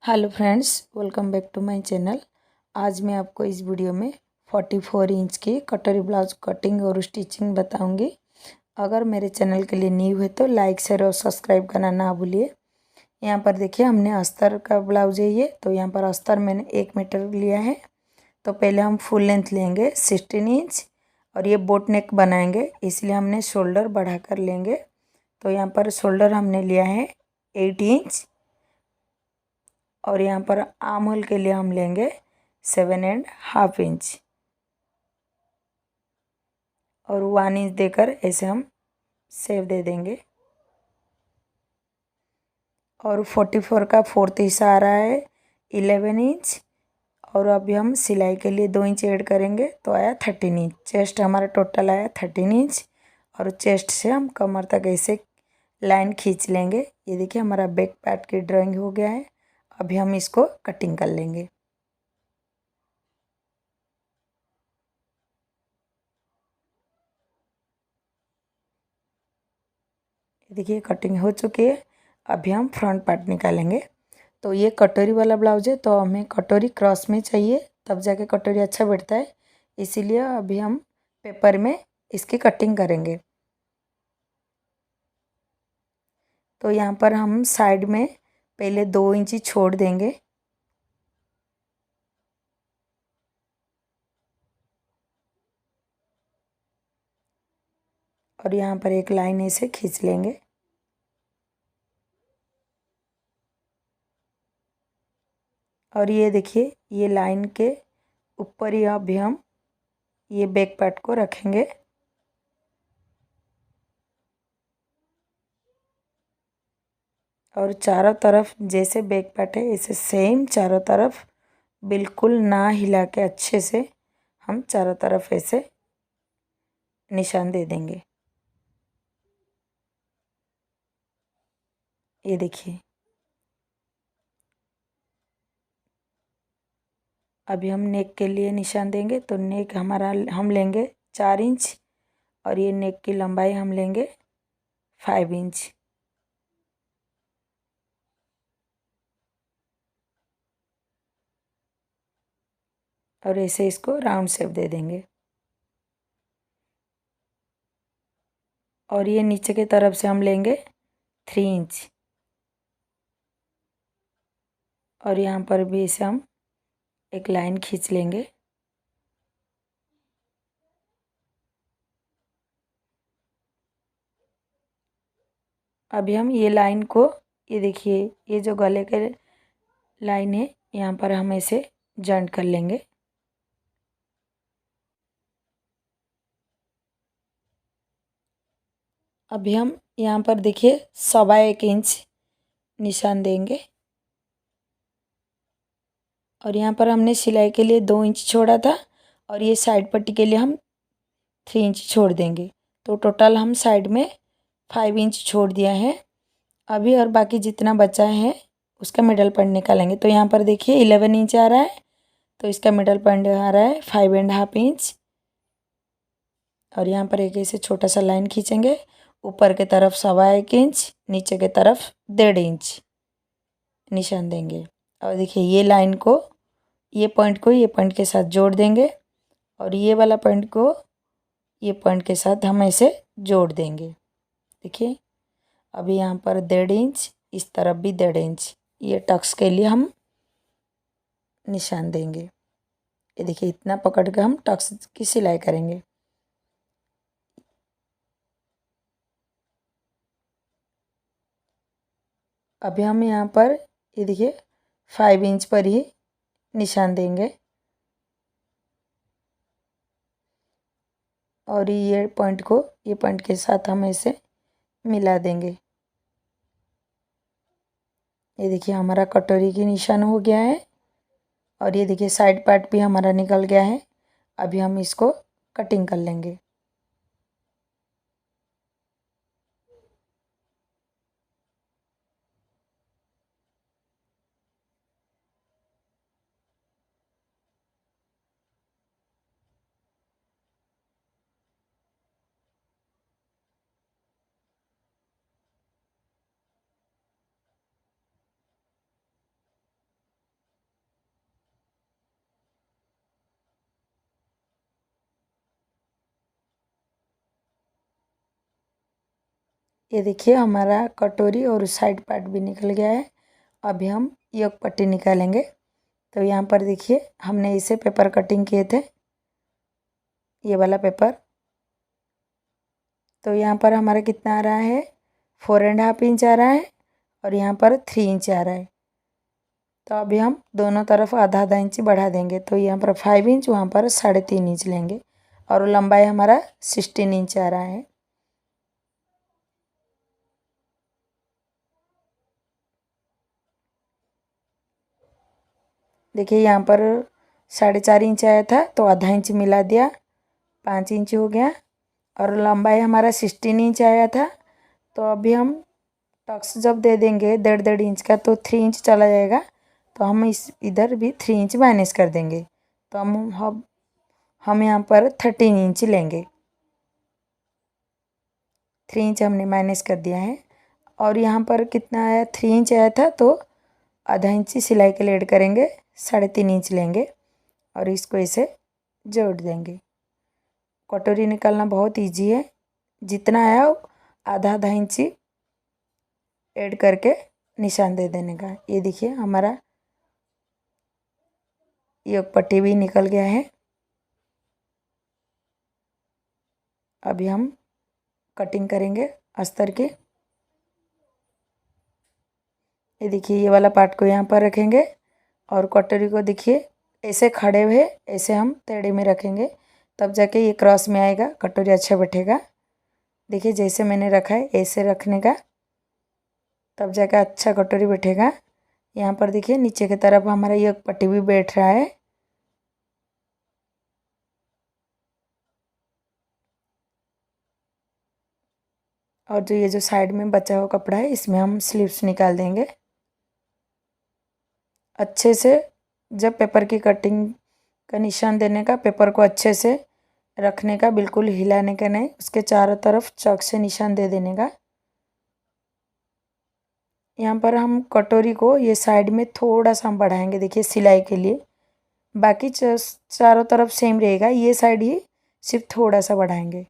Hello friends, welcome back to my channel. आज मैं आपको इस वीडियो में 44 इंच की कटोरी ब्लाउज कटिंग और स्टिचिंग बताऊंगी। अगर मेरे चैनल के लिए न्यू है तो लाइक शेयर और सब्सक्राइब करना ना भूलिए। यहाँ पर देखिए, हमने अस्तर का ब्लाउज है ये, तो यहाँ पर अस्तर मैंने 1 मीटर लिया है। तो पहले हम फुल लेंथ लेंगे 16 इंच और ये बोट नेक बनाएंगे, इसलिए हमने शोल्डर बढ़ा कर लेंगे। तो यहाँ पर शोल्डर हमने लिया है 8 इंच और यहाँ पर आर्म होल के लिए हम लेंगे 7.5 इंच और 1 इंच देकर ऐसे हम सेव दे देंगे। और 44 का फोर्थ हिस्सा आ रहा है 11 इंच और अभी हम सिलाई के लिए 2 इंच ऐड करेंगे तो आया 13 इंच। चेस्ट हमारा टोटल आया 13 इंच और चेस्ट से हम कमर तक ऐसे लाइन खींच लेंगे। ये देखिए, हमारा बैक पार्ट की ड्राइंग हो गया है। अभी हम इसको कटिंग कर लेंगे। देखिए, कटिंग हो चुकी है। अभी हम फ्रंट पार्ट निकालेंगे। तो ये कटोरी वाला ब्लाउज है, तो हमें कटोरी क्रॉस में चाहिए, तब जाके कटोरी अच्छा बैठता है। इसीलिए अभी हम पेपर में इसकी कटिंग करेंगे। तो यहाँ पर हम साइड में पहले 2 इंची छोड़ देंगे और यहाँ पर एक लाइन ऐसे खींच लेंगे। और ये देखिए, ये लाइन के ऊपर ही अभी हम ये बैक पार्ट को रखेंगे। और चारों तरफ जैसे बैक पार्ट है ऐसे सेम चारों तरफ बिल्कुल ना हिला के अच्छे से हम चारों तरफ ऐसे निशान दे देंगे। ये देखिए, अभी हम नेक के लिए निशान देंगे। तो नेक हमारा हम लेंगे 4 इंच और ये नेक की लंबाई हम लेंगे 5 इंच। और ऐसे इसको राउंड शेप दे देंगे। और ये नीचे की तरफ से हम लेंगे 3 इंच और यहाँ पर भी इसे हम एक लाइन खींच लेंगे। अभी हम ये लाइन को, ये देखिए, ये जो गले के लाइन है यहाँ पर हम इसे जॉइंट कर लेंगे। अभी हम यहाँ पर देखिए 1.25 इंच निशान देंगे और यहाँ पर हमने सिलाई के लिए 2 इंच छोड़ा था और ये साइड पट्टी के लिए हम 3 इंच छोड़ देंगे। तो टोटल हम साइड में 5 इंच छोड़ दिया है। अभी और बाकी जितना बचा है उसका मिडल पॉइंट निकालेंगे। तो यहाँ पर देखिए 11 इंच आ रहा है, तो इसका मिडल पॉइंट आ रहा है 5.5 इंच। और यहाँ पर एक ऐसे छोटा सा लाइन खींचेंगे। ऊपर के तरफ 1.25 इंच, नीचे के तरफ 1.5 इंच निशान देंगे। और देखिए, ये लाइन को, ये पॉइंट को ये पॉइंट के साथ जोड़ देंगे और ये वाला पॉइंट को ये पॉइंट के साथ हम ऐसे जोड़ देंगे। देखिए, अभी यहाँ पर 1.5 इंच, इस तरफ भी 1.5 इंच, ये टक्स के लिए हम निशान देंगे। ये देखिए, इतना पकड़ के हम टक्स की सिलाई करेंगे। अभी हम यहाँ पर, ये देखिए, 5 इंच पर ही निशान देंगे और ये पॉइंट को ये पॉइंट के साथ हम ऐसे मिला देंगे। ये देखिए, हमारा कटोरी की निशान हो गया है और ये देखिए साइड पार्ट भी हमारा निकल गया है। अभी हम इसको कटिंग कर लेंगे। ये देखिए हमारा कटोरी और साइड पार्ट भी निकल गया है। अभी हम योक पट्टी निकालेंगे। तो यहाँ पर देखिए हमने इसे पेपर कटिंग किए थे, ये वाला पेपर। तो यहाँ पर हमारा कितना आ रहा है, 4.5 इंच आ रहा है और यहाँ पर 3 इंच आ रहा है। तो अभी हम दोनों तरफ आधा आधा इंच बढ़ा देंगे। तो यहाँ पर 5 इंच, वहाँ पर 3.5 इंच लेंगे और लंबाई हमारा 16 इंच आ रहा है। देखिए यहाँ पर 4.5 इंच आया था तो आधा इंच मिला दिया, 5 इंच हो गया। और लंबाई हमारा 16 इंच आया था। तो अभी हम टक्स जब दे देंगे 1.5 इंच का तो 3 इंच चला जाएगा। तो हम इस इधर भी 3 इंच माइनस कर देंगे। तो हम यहाँ पर 13 इंच लेंगे। 3 इंच हमने माइनस कर दिया है। और यहाँ पर कितना आया, 3 इंच आया था तो आधा इंच सिलाई के लिए ऐड करेंगे, 3.5 इंच लेंगे और इसको इसे जोड़ देंगे। कटोरी निकालना बहुत इजी है। जितना आया आधा आधा इंची ऐड करके निशान दे देने का। ये देखिए हमारा योक पट्टी भी निकल गया है। अभी हम कटिंग करेंगे अस्तर के। ये देखिए ये वाला पार्ट को यहाँ पर रखेंगे और कटोरी को देखिए ऐसे खड़े हुए ऐसे हम टेढ़े में रखेंगे, तब जाके ये क्रॉस में आएगा, कटोरी अच्छा बैठेगा। देखिए जैसे मैंने रखा है ऐसे रखने का, तब जाकर अच्छा कटोरी बैठेगा। यहाँ पर देखिए नीचे की तरफ हमारा ये पट्टी भी बैठ रहा है। और जो ये जो साइड में बचा हुआ कपड़ा है इसमें हम स्लीव्स निकाल देंगे अच्छे से। जब पेपर की कटिंग का निशान देने का, पेपर को अच्छे से रखने का, बिल्कुल हिलाने का नहीं, उसके चारों तरफ चॉक से निशान दे देने का। यहाँ पर हम कटोरी को ये साइड में थोड़ा सा हम बढ़ाएंगे, देखिए सिलाई के लिए। बाकी चारों तरफ सेम रहेगा, ये साइड ही सिर्फ थोड़ा सा बढ़ाएंगे।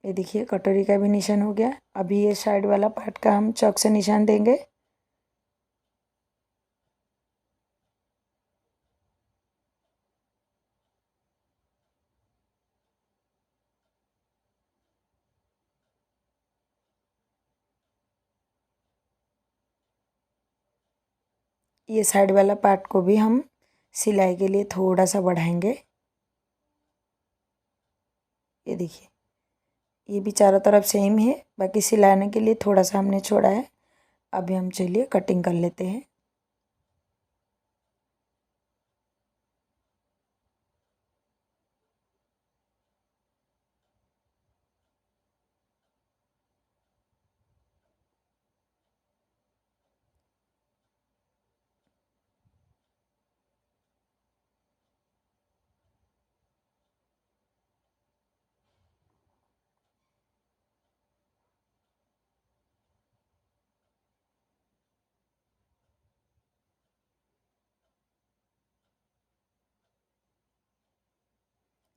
ये देखिए कटोरी का भी निशान हो गया। अभी ये साइड वाला पार्ट का हम चॉक से निशान देंगे। ये साइड वाला पार्ट को भी हम सिलाई के लिए थोड़ा सा बढ़ाएंगे। ये देखिए ये भी चारों तरफ सेम है, बाकी सिलाने के लिए थोड़ा सा हमने छोड़ा है। अभी हम चलिए कटिंग कर लेते हैं।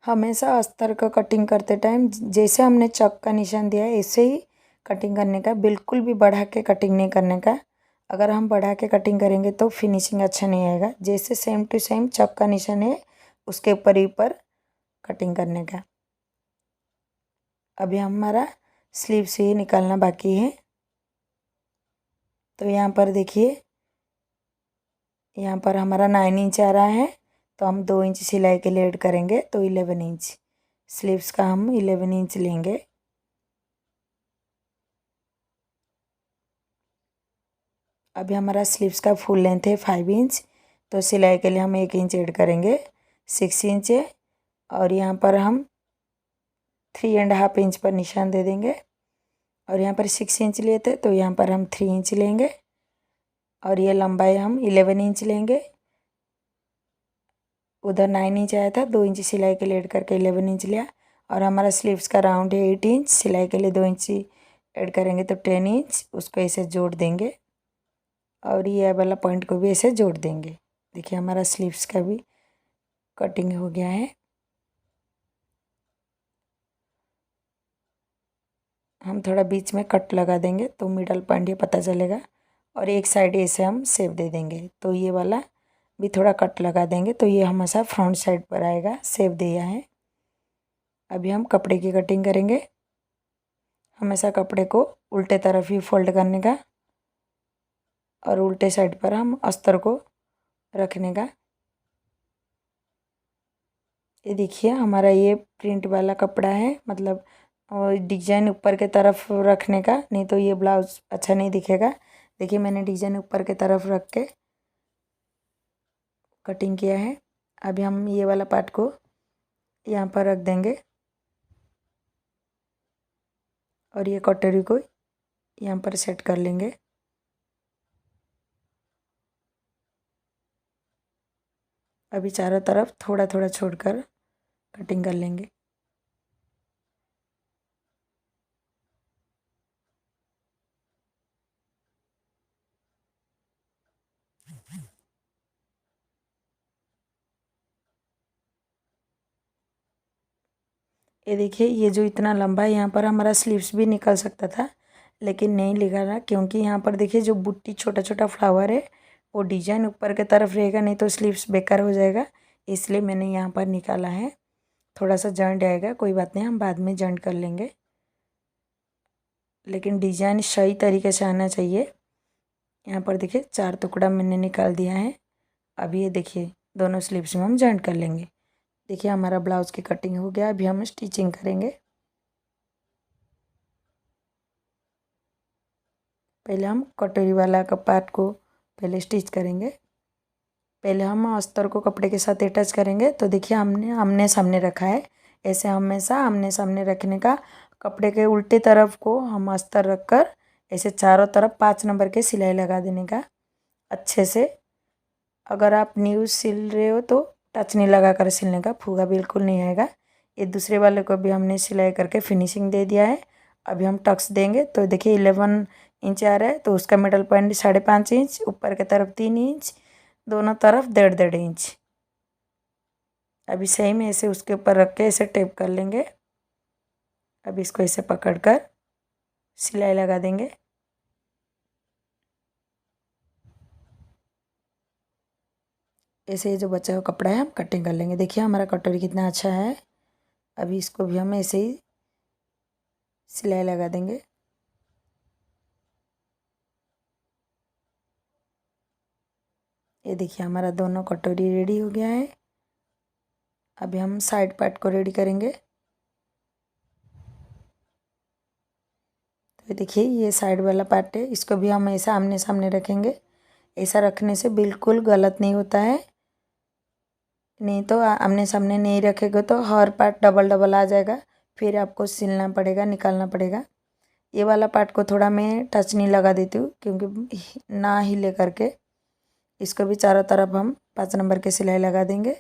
हमेशा अस्तर का कटिंग करते टाइम जैसे हमने चॉक का निशान दिया है ऐसे ही कटिंग करने का, बिल्कुल भी बढ़ा के कटिंग नहीं करने का। अगर हम बढ़ा के कटिंग करेंगे तो फिनिशिंग अच्छा नहीं आएगा। जैसे सेम टू सेम चॉक का निशान है उसके ऊपर ही ऊपर कटिंग करने का। अभी हमारा स्लीव से ही निकालना बाकी है। तो यहाँ पर देखिए यहाँ पर हमारा 9 इंच आ रहा है, तो हम 2 इंच सिलाई के लिए ऐड करेंगे तो 11 इंच। स्लीव्स का हम 11 इंच लेंगे। अभी हमारा स्लीव्स का फुल लेंथ है 5 इंच, तो सिलाई के लिए हम 1 इंच ऐड करेंगे, 6 इंच है। और यहाँ पर हम 3.5 इंच पर निशान दे देंगे। और यहाँ पर 6 इंच लिए थे तो यहाँ पर हम 3 इंच लेंगे और ये लंबाई हम 11 इंच लेंगे। उधर 9 इंच आया था, 2 इंच सिलाई के लिए ऐड करके 11 इंच लिया। और हमारा स्लीव्स का राउंड है 8 इंच, सिलाई के लिए 2 इंच ऐड करेंगे तो 10 इंच, उसको ऐसे जोड़ देंगे और ये वाला पॉइंट को भी ऐसे जोड़ देंगे। देखिए हमारा स्लीव्स का भी कटिंग हो गया है। हम थोड़ा बीच में कट लगा देंगे तो मिडल पॉइंट ये पता चलेगा, और एक साइड ऐसे हम शेप दे देंगे। तो ये वाला भी थोड़ा कट लगा देंगे तो ये हमेशा फ्रंट साइड पर आएगा, शेप दिया है। अभी हम कपड़े की कटिंग करेंगे। हमेशा कपड़े को उल्टे तरफ ही फोल्ड करने का और उल्टे साइड पर हम अस्तर को रखने का। ये देखिए हमारा ये प्रिंट वाला कपड़ा है, मतलब डिजाइन ऊपर के तरफ रखने का, नहीं तो ये ब्लाउज अच्छा नहीं दिखेगा। देखिए मैंने डिजाइन ऊपर के तरफ रख के कटिंग किया है। अभी हम ये वाला पार्ट को यहाँ पर रख देंगे और ये कटोरी को यहाँ पर सेट कर लेंगे। अभी चारों तरफ थोड़ा थोड़ा छोड़कर कटिंग कर लेंगे। ये देखिए ये जो इतना लंबा है, यहाँ पर हमारा स्लीव्स भी निकल सकता था लेकिन नहीं निकाला, क्योंकि यहाँ पर देखिए जो बुट्टी छोटा छोटा फ्लावर है वो डिजाइन ऊपर के तरफ रहेगा, नहीं तो स्लीव्स बेकार हो जाएगा, इसलिए मैंने यहाँ पर निकाला है। थोड़ा सा जॉइंट आएगा, कोई बात नहीं, हम बाद में जॉइंट कर लेंगे, लेकिन डिजाइन सही तरीके से आना चाहिए। यहाँ पर देखिए 4 टुकड़ा मैंने निकाल दिया है। अभी ये देखिए दोनों स्लीव्स में हम जॉइंट कर लेंगे। देखिए हमारा ब्लाउज की कटिंग हो गया। अभी हम स्टिचिंग करेंगे। पहले हम कटोरी वाला का पार्ट को पहले स्टिच करेंगे। पहले हम अस्तर को कपड़े के साथ अटैच करेंगे। तो देखिए हमने आमने सामने रखा है, ऐसे हमेशा आमने सामने रखने का। कपड़े के उल्टे तरफ को हम अस्तर रख कर ऐसे चारों तरफ 5 नंबर के सिलाई लगा देने का अच्छे से। अगर आप न्यू सिल रहे हो तो टच नहीं लगा कर सिलने का, फूगा बिल्कुल नहीं आएगा। ये दूसरे वाले को भी हमने सिलाई करके फिनिशिंग दे दिया है। अभी हम टक्स देंगे। तो देखिए 11 इंच आ रहा है, तो उसका मिडल पॉइंट 5.5 इंच, ऊपर की तरफ 3 इंच, दोनों तरफ 1.5 इंच। अभी सही में ऐसे उसके ऊपर रख के ऐसे टेप कर लेंगे। अब इसको ऐसे पकड़ कर सिलाई लगा देंगे। ऐसे ही जो बचा हुआ कपड़ा है हम कटिंग कर लेंगे। देखिए हमारा कटोरी कितना अच्छा है। अभी इसको भी हम ऐसे ही सिलाई लगा देंगे। ये देखिए हमारा दोनों कटोरी रेडी हो गया है। अभी हम साइड पार्ट को रेडी करेंगे। तो देखिए ये साइड वाला पार्ट है, इसको भी हम ऐसा आमने सामने रखेंगे। ऐसा रखने से बिल्कुल गलत नहीं होता है, नहीं तो आमने सामने नहीं रखेगा तो हर पार्ट डबल डबल आ जाएगा, फिर आपको सिलना पड़ेगा, निकालना पड़ेगा। ये वाला पार्ट को थोड़ा मैं टच नहीं लगा देती हूँ क्योंकि ना हिले करके। इसको भी चारों तरफ हम 5 नंबर के सिलाई लगा देंगे।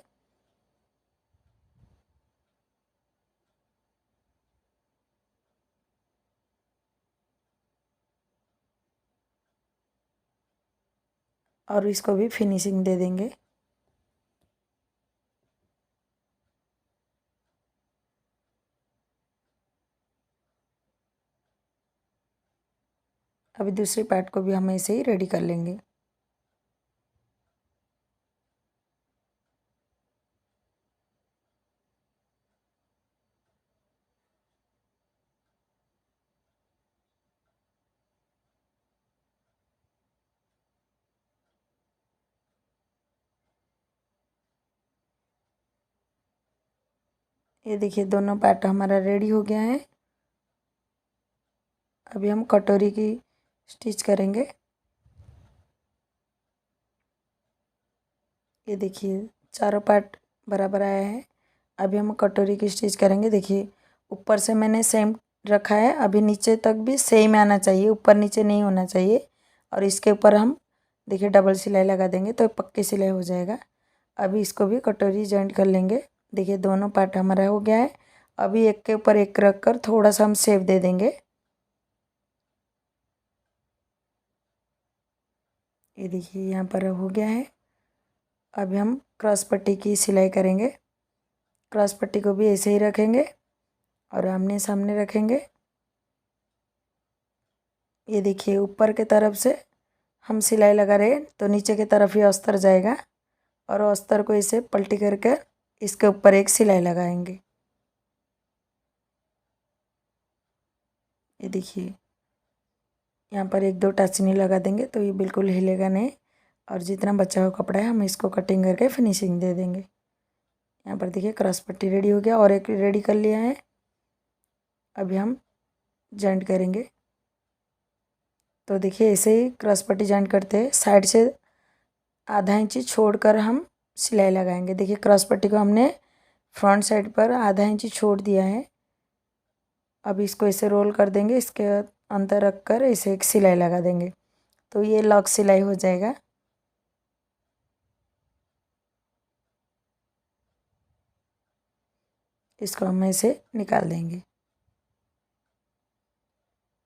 और इसको भी फिनिशिंग दे देंगे। अभी दूसरी पार्ट को भी हम ऐसे ही रेडी कर लेंगे। ये देखिए दोनों पार्ट हमारा रेडी हो गया है। अभी हम कटोरी की स्टिच करेंगे। ये देखिए चारों पार्ट बराबर आया है। अभी हम कटोरी की स्टिच करेंगे। देखिए ऊपर से मैंने सेम रखा है, अभी नीचे तक भी सेम आना चाहिए, ऊपर नीचे नहीं होना चाहिए। और इसके ऊपर हम देखिए डबल सिलाई लगा देंगे तो पक्की सिलाई हो जाएगा। अभी इसको भी कटोरी जॉइंट कर लेंगे। देखिए दोनों पार्ट हमारा हो गया है। अभी एक के ऊपर एक रख कर थोड़ा सा हम शेप दे देंगे। ये देखिए यहाँ पर हो गया है। अभी हम क्रॉस पट्टी की सिलाई करेंगे। क्रॉस पट्टी को भी ऐसे ही रखेंगे और आमने सामने रखेंगे। ये देखिए ऊपर के तरफ से हम सिलाई लगा रहे हैं तो नीचे की तरफ ही अस्तर जाएगा और अस्तर को इसे पलटी करके इसके ऊपर एक सिलाई लगाएंगे। ये देखिए यहाँ पर एक दो टाचनी लगा देंगे तो ये बिल्कुल हिलेगा नहीं और जितना बचा हुआ कपड़ा है हम इसको कटिंग करके फिनिशिंग दे देंगे। यहाँ पर देखिए क्रॉस पट्टी रेडी हो गया और एक रेडी कर लिया है। अभी हम जॉइंट करेंगे। तो देखिए ऐसे ही क्रॉस पट्टी जॉइंट करते हैं साइड से आधा इंची छोड़कर हम सिलाई लगाएंगे। देखिए क्रॉस पट्टी को हमने फ्रंट साइड पर आधा इंची छोड़ दिया है। अब इसको ऐसे रोल कर देंगे, इसके अंदर रख कर इसे एक सिलाई लगा देंगे तो ये लॉक सिलाई हो जाएगा। इसको हम ऐसे निकाल देंगे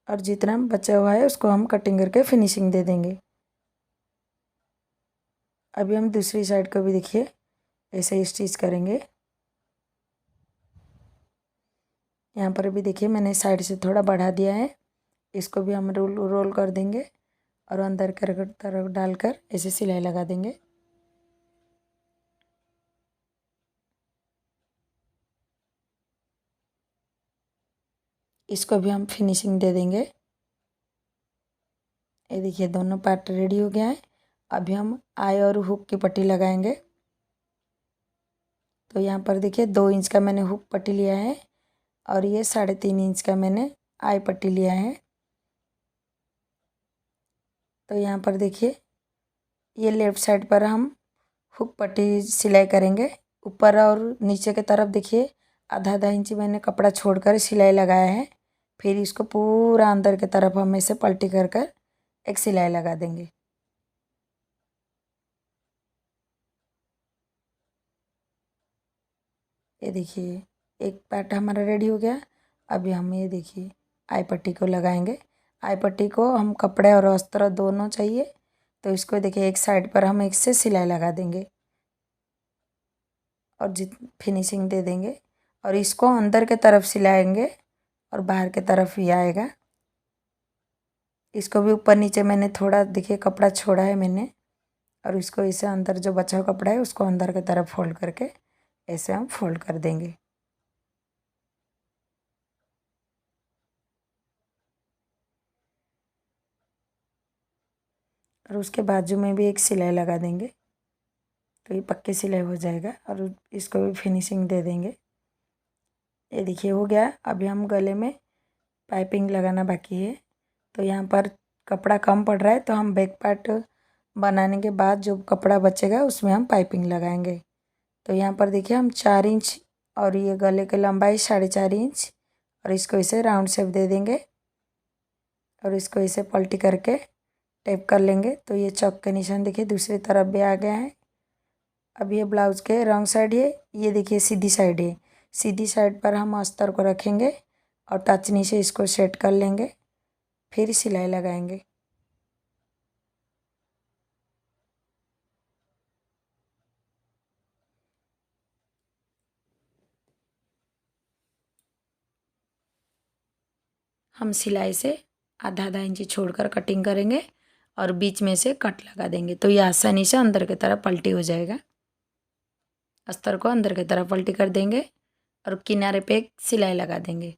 और जितना बचा हुआ है उसको हम कटिंग करके फिनिशिंग दे देंगे। अभी हम दूसरी साइड को भी देखिए ऐसे ही स्टिच करेंगे। यहाँ पर भी देखिए मैंने साइड से थोड़ा बढ़ा दिया है, इसको भी हम रोल रोल कर देंगे और अंदर कर तरफ डालकर ऐसे सिलाई लगा देंगे। इसको भी हम फिनिशिंग दे देंगे। ये देखिए दोनों पार्ट रेडी हो गया है। अभी हम आई और हुक की पट्टी लगाएंगे। तो यहाँ पर देखिए 2 इंच का मैंने हुक पट्टी लिया है और ये 3.5 इंच का मैंने आई पट्टी लिया है। तो यहाँ पर देखिए ये लेफ़्ट साइड पर हम हुक पट्टी सिलाई करेंगे। ऊपर और नीचे की तरफ देखिए आधा आधा इंची मैंने कपड़ा छोड़कर सिलाई लगाया है। फिर इसको पूरा अंदर की तरफ हम इसे पलटी कर कर एक सिलाई लगा देंगे। ये देखिए एक पार्ट हमारा रेडी हो गया। अभी हम ये देखिए आई पट्टी को लगाएंगे। आई पट्टी को हम कपड़े और अस्त्र दोनों चाहिए तो इसको देखिए एक साइड पर हम एक से सिलाई लगा देंगे और जित फिनिशिंग दे देंगे और इसको अंदर के तरफ सिलाएंगे और बाहर के तरफ ही आएगा। इसको भी ऊपर नीचे मैंने थोड़ा देखिए कपड़ा छोड़ा है मैंने और इसको इसे अंदर जो बचा हुआ कपड़ा है उसको अंदर की तरफ फोल्ड करके ऐसे हम फोल्ड कर देंगे। और उसके बाजू में भी एक सिलाई लगा देंगे तो ये पक्की सिलाई हो जाएगा और इसको भी फिनिशिंग दे देंगे। ये देखिए हो गया। अभी हम गले में पाइपिंग लगाना बाकी है। तो यहाँ पर कपड़ा कम पड़ रहा है तो हम बैक पार्ट बनाने के बाद जो कपड़ा बचेगा उसमें हम पाइपिंग लगाएंगे। तो यहाँ पर देखिए हम 4 इंच और ये गले की लंबाई 4.5 इंच और इसको इसे राउंड शेप दे देंगे और इसको इसे पलटी करके टेप कर लेंगे। तो ये चौक के निशान देखिए दूसरी तरफ भी आ गया है। अब ये ब्लाउज के रॉन्ग साइड है, ये देखिए सीधी साइड है। सीधी साइड पर हम अस्तर को रखेंगे और टाचनी से इसको सेट कर लेंगे, फिर सिलाई लगाएंगे। हम सिलाई से आधा आधा इंची छोड़कर कटिंग करेंगे और बीच में से कट लगा देंगे तो ये आसानी से अंदर की तरफ पलटी हो जाएगा। अस्तर को अंदर की तरफ पलटी कर देंगे और किनारे पे एक सिलाई लगा देंगे।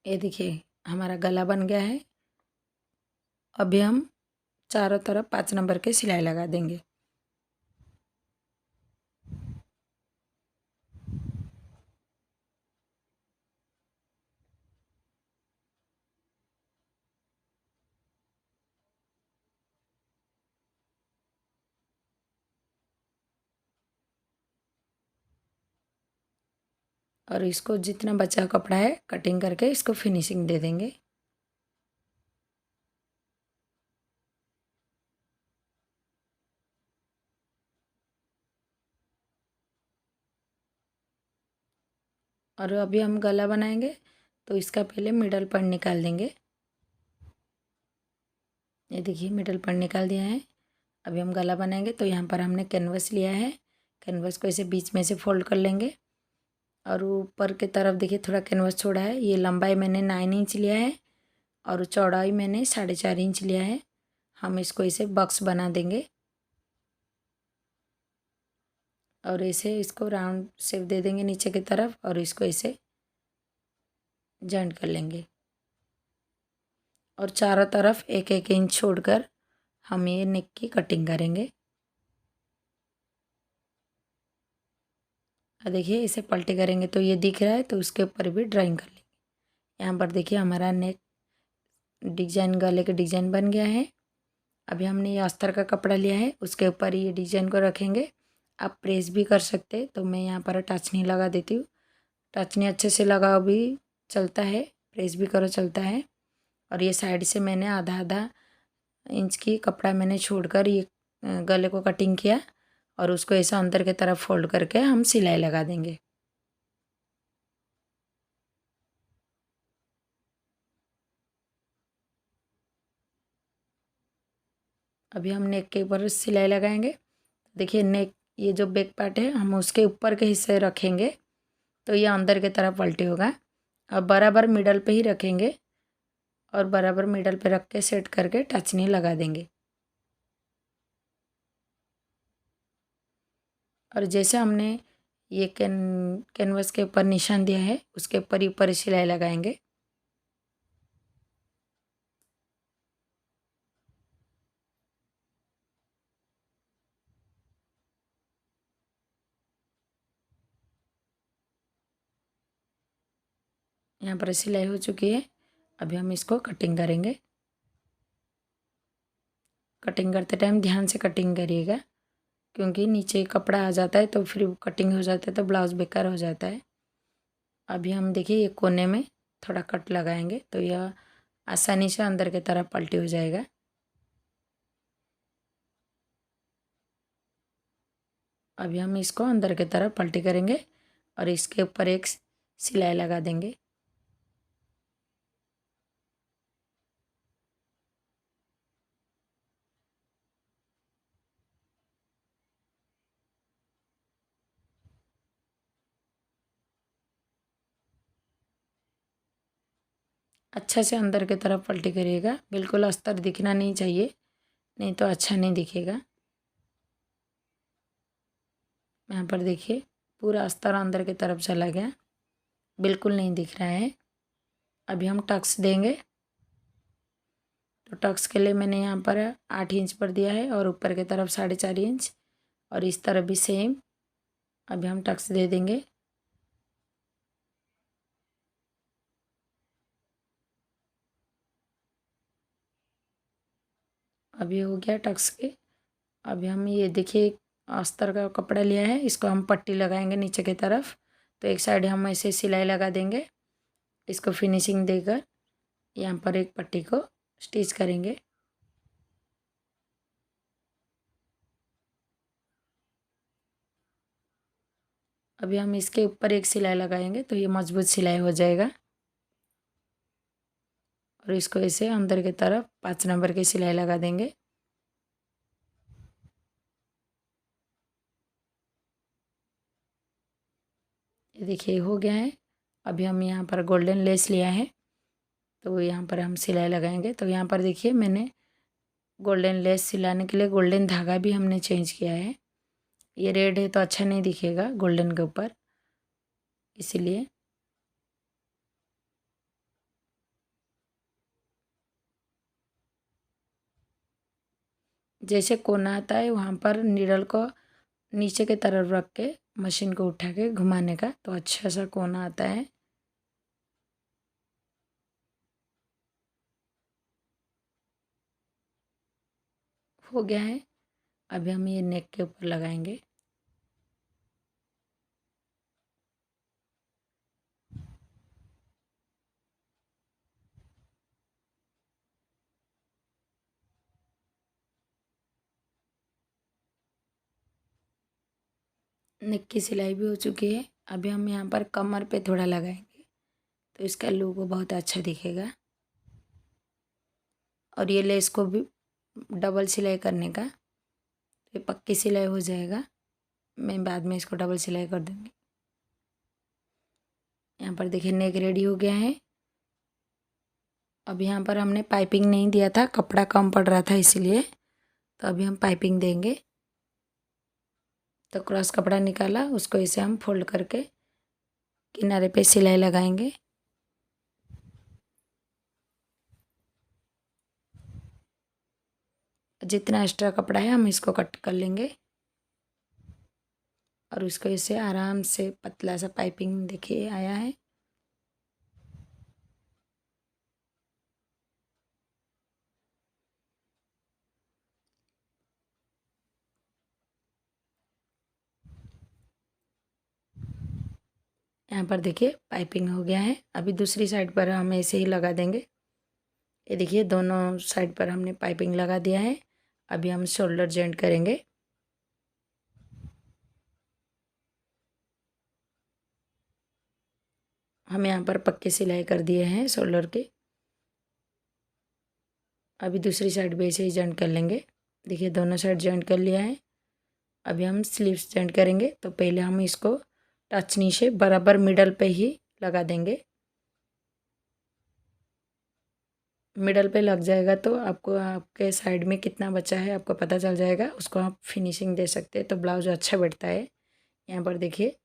ये देखिए हमारा गला बन गया है। अभी हम चारों तरफ 5 नंबर के सिलाई लगा देंगे। और इसको जितना बचा कपड़ा है कटिंग करके इसको फिनिशिंग दे देंगे। और अभी हम गला बनाएंगे तो इसका पहले मिडल पॉइंट निकाल देंगे। ये देखिए मिडल पॉइंट निकाल दिया है। अभी हम गला बनाएंगे। तो यहाँ पर हमने कैनवस लिया है, कैनवस को ऐसे बीच में से फोल्ड कर लेंगे और ऊपर की तरफ देखिए थोड़ा कैनवस छोड़ा है। ये लंबाई मैंने 9 इंच लिया है और चौड़ाई मैंने 4.5 इंच लिया है। हम इसको ऐसे बॉक्स बना देंगे और ऐसे इसको राउंड शेप दे देंगे नीचे की तरफ और इसको ऐसे जॉइंट कर लेंगे और चारों तरफ 1-1 इंच छोड़कर हम ये नेक की कटिंग करेंगे। और देखिए इसे पलटी करेंगे तो ये दिख रहा है, तो उसके ऊपर भी ड्राइंग कर लेंगे। यहाँ पर देखिए हमारा नेक डिजाइन, गले का डिजाइन बन गया है। अभी हमने ये अस्तर का कपड़ा लिया है, उसके ऊपर ये डिजाइन को रखेंगे। आप प्रेस भी कर सकते हैं, तो मैं यहाँ पर टचनी लगा देती हूँ। टचनी अच्छे से लगाओ भी चलता है, प्रेस भी करो चलता है। और ये साइड से मैंने आधा आधा इंच की कपड़ा मैंने छोड़कर ये गले को कटिंग किया और उसको ऐसा अंदर की तरफ फोल्ड करके हम सिलाई लगा देंगे। अभी हम नेक के ऊपर सिलाई लगाएंगे। देखिए नेक, ये जो बैक पार्ट है हम उसके ऊपर के हिस्से रखेंगे तो ये अंदर की तरफ पलटी होगा। और बराबर मिडल पे ही रखेंगे और बराबर मिडल पे रख के सेट करके टचनी लगा देंगे। और जैसे हमने ये कैनवस के ऊपर निशान दिया है उसके ऊपर ही सिलाई लगाएंगे। यहाँ पर सिलाई हो चुकी है। अभी हम इसको कटिंग करेंगे। कटिंग करते टाइम ध्यान से कटिंग करिएगा, क्योंकि नीचे कपड़ा आ जाता है तो फिर कटिंग हो जाता है तो ब्लाउज़ बेकार हो जाता है। अभी हम देखिए ये कोने में थोड़ा कट लगाएंगे तो यह आसानी से अंदर की तरफ पलटी हो जाएगा। अभी हम इसको अंदर की तरफ पलटी करेंगे और इसके ऊपर एक सिलाई लगा देंगे। अच्छा से अंदर की तरफ पलटी करिएगा, बिल्कुल अस्तर दिखना नहीं चाहिए, नहीं तो अच्छा नहीं दिखेगा। यहाँ पर देखिए पूरा अस्तर अंदर की तरफ चला गया, बिल्कुल नहीं दिख रहा है। अभी हम टक्स देंगे। तो टक्स के लिए मैंने यहाँ पर 8 इंच पर दिया है और ऊपर की तरफ 4.5 इंच और इस तरफ भी सेम। अभी हम टक्स दे देंगे। अभी हो गया टक्स के। अभी हम ये देखिए अस्तर का कपड़ा लिया है, इसको हम पट्टी लगाएंगे नीचे की तरफ। तो एक साइड हम ऐसे सिलाई लगा देंगे, इसको फिनिशिंग देकर यहाँ पर एक पट्टी को स्टिच करेंगे। अभी हम इसके ऊपर एक सिलाई लगाएंगे तो ये मजबूत सिलाई हो जाएगा। और इसको ऐसे अंदर की तरफ 5 नंबर की सिलाई लगा देंगे। ये देखिए हो गया है। अभी हम यहाँ पर गोल्डन लेस लिया है तो यहाँ पर हम सिलाई लगाएंगे। तो यहाँ पर देखिए मैंने गोल्डन लेस सिलाने के लिए गोल्डन धागा भी हमने चेंज किया है। ये रेड है तो अच्छा नहीं दिखेगा गोल्डन के ऊपर, इसीलिए। जैसे कोना आता है वहाँ पर नीडल को नीचे की तरफ रख के मशीन को उठा के घुमाने का तो अच्छा सा कोना आता है। हो गया है। अभी हम ये नेक के ऊपर लगाएंगे। नेक की सिलाई भी हो चुकी है। अभी हम यहाँ पर कमर पे थोड़ा लगाएंगे तो इसका लुक बहुत अच्छा दिखेगा। और ये लेस को भी डबल सिलाई करने का ये पक्की सिलाई हो जाएगा। मैं बाद में इसको डबल सिलाई कर दूँगी। यहाँ पर देखिए नेक रेडी हो गया है। अब यहाँ पर हमने पाइपिंग नहीं दिया था, कपड़ा कम पड़ रहा था इसीलिए, तो अभी हम पाइपिंग देंगे। तो क्रॉस कपड़ा निकाला, उसको इसे हम फोल्ड करके किनारे पे सिलाई लगाएंगे। जितना एक्स्ट्रा कपड़ा है हम इसको कट कर लेंगे और उसको इसे आराम से पतला सा पाइपिंग देखिए आया है। यहाँ पर देखिए पाइपिंग हो गया है। अभी दूसरी साइड पर हम ऐसे ही लगा देंगे। ये देखिए दोनों साइड पर हमने पाइपिंग लगा दिया है। अभी हम शोल्डर जॉइंट करेंगे। हम यहाँ पर पक्के सिलाई कर दिए हैं शोल्डर के। अभी दूसरी साइड भी ऐसे ही जॉइंट कर लेंगे। देखिए दोनों साइड जॉइंट कर लिया है। अभी हम स्लीव्स जॉइंट करेंगे। तो पहले हम इसको टच नीचे बराबर मिडल पे ही लगा देंगे। मिडल पे लग जाएगा तो आपको आपके साइड में कितना बचा है आपको पता चल जाएगा, उसको आप फिनिशिंग दे सकते हैं, तो ब्लाउज अच्छा बैठता है। यहाँ पर देखिए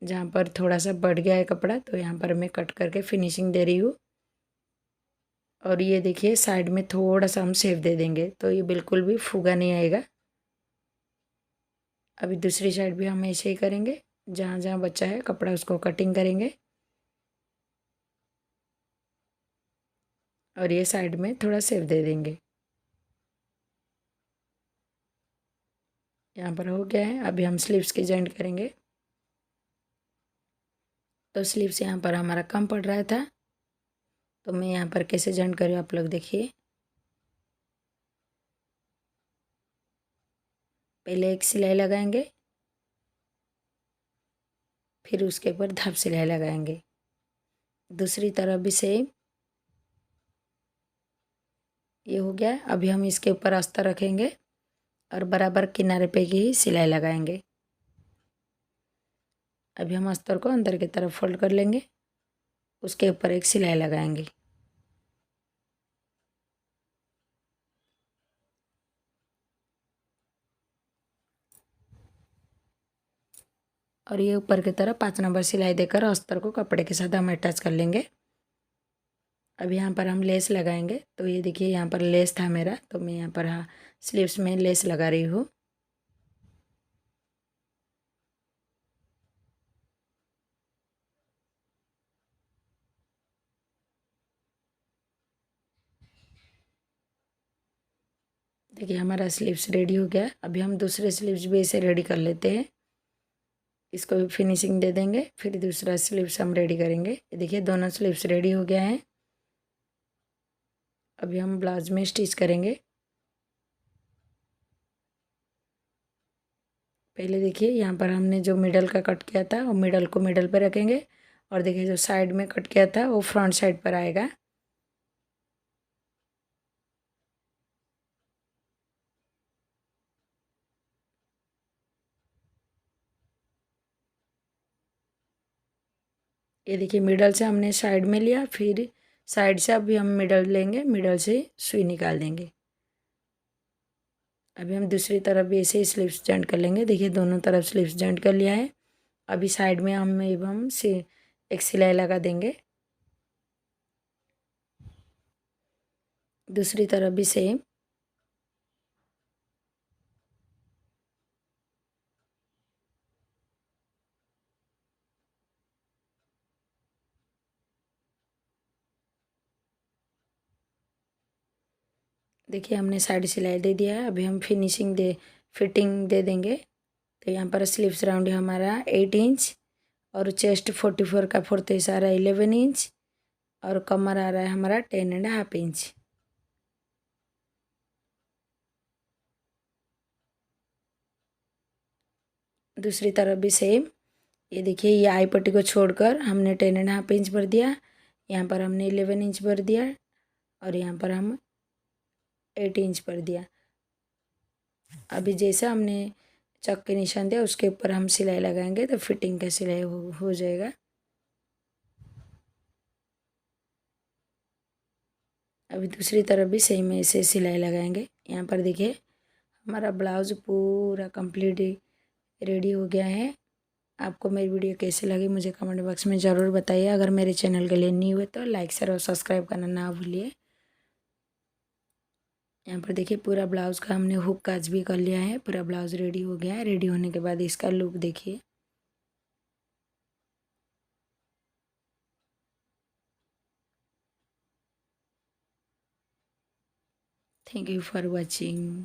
जहाँ पर थोड़ा सा बढ़ गया है कपड़ा, तो यहाँ पर मैं कट करके फिनिशिंग दे रही हूँ। और ये देखिए साइड में थोड़ा सा हम शेप दे देंगे तो ये बिल्कुल भी फूगा नहीं आएगा। अभी दूसरी साइड भी हम ऐसे ही करेंगे। जहाँ जहाँ बचा है कपड़ा उसको कटिंग करेंगे और ये साइड में थोड़ा शेप दे देंगे। यहाँ पर हो गया है। अभी हम स्लीव्स की जॉइंट करेंगे। तो स्लीव्स यहाँ पर हमारा कम पड़ रहा था, तो मैं यहाँ पर कैसे जॉइंट कर रही हूँ आप लोग देखिए। पहले एक सिलाई लगाएंगे, फिर उसके ऊपर धाप सिलाई लगाएंगे। दूसरी तरफ भी सेम। ये हो गया। अभी हम इसके ऊपर अस्तर रखेंगे और बराबर किनारे पे ही सिलाई लगाएंगे। अभी हम अस्तर को अंदर की तरफ फोल्ड कर लेंगे, उसके ऊपर एक सिलाई लगाएंगे। और ये ऊपर की तरफ 5 नंबर सिलाई देकर अस्तर को कपड़े के साथ हम अटैच कर लेंगे। अब यहाँ पर हम लेस लगाएंगे। तो ये देखिए यहाँ पर लेस था मेरा, तो मैं यहाँ पर हाँ स्लीव्स में लेस लगा रही हूँ। देखिए हमारा स्लीव्स रेडी हो गया। अभी हम दूसरे स्लीव्स भी ऐसे रेडी कर लेते हैं। इसको भी फिनिशिंग दे देंगे, फिर दूसरा स्लीव्स हम रेडी करेंगे। ये देखिए दोनों स्लीव्स रेडी हो गया है। अभी हम ब्लाउज में स्टिच करेंगे। पहले देखिए यहाँ पर हमने जो मिडल का कट किया था वो मिडल को मिडल पर रखेंगे और देखिए जो साइड में कट किया था वो फ्रंट साइड पर आएगा। ये देखिए मिडल से हमने साइड में लिया, फिर साइड से अभी हम मिडल लेंगे, मिडल से सुई निकाल देंगे। अभी हम दूसरी तरफ भी ऐसे ही स्लीव्स जॉइंट कर लेंगे। देखिए दोनों तरफ स्लीव्स जॉइंट कर लिया है। अभी साइड में हम एवं से एक सिलाई लगा देंगे। दूसरी तरफ भी सेम। देखिए हमने साइड सिलाई दे दिया है। अभी हम फिटिंग दे देंगे। तो यहाँ पर स्लीव्स राउंड है हमारा 8 इंच और चेस्ट 44 का फोर्थ हिस्सा आ रहा है 11 इंच और कमर आ रहा है हमारा 10.5 इंच। दूसरी तरफ भी सेम। ये देखिए ये आई पट्टी को छोड़कर हमने 10.5 इंच भर दिया, यहाँ पर हमने 11 इंच भर दिया और यहाँ पर हम 8 इंच भर दिया। अभी जैसे हमने चक के निशान दिया उसके ऊपर हम सिलाई लगाएंगे तो फिटिंग का सिलाई हो जाएगा। अभी दूसरी तरफ भी सेम ऐसे सिलाई लगाएंगे। यहाँ पर देखिए हमारा ब्लाउज पूरा कंप्लीट रेडी हो गया है। आपको मेरी वीडियो कैसी लगी मुझे कमेंट बॉक्स में ज़रूर बताइए। अगर मेरे चैनल के लिए न्यू है तो लाइक शेयर और सब्सक्राइब करना ना भूलिए। यहाँ पर देखिए पूरा ब्लाउज का हमने हुक काज भी कर लिया है। पूरा ब्लाउज रेडी हो गया है। रेडी होने के बाद इसका लुक देखिए। Thank you for watching.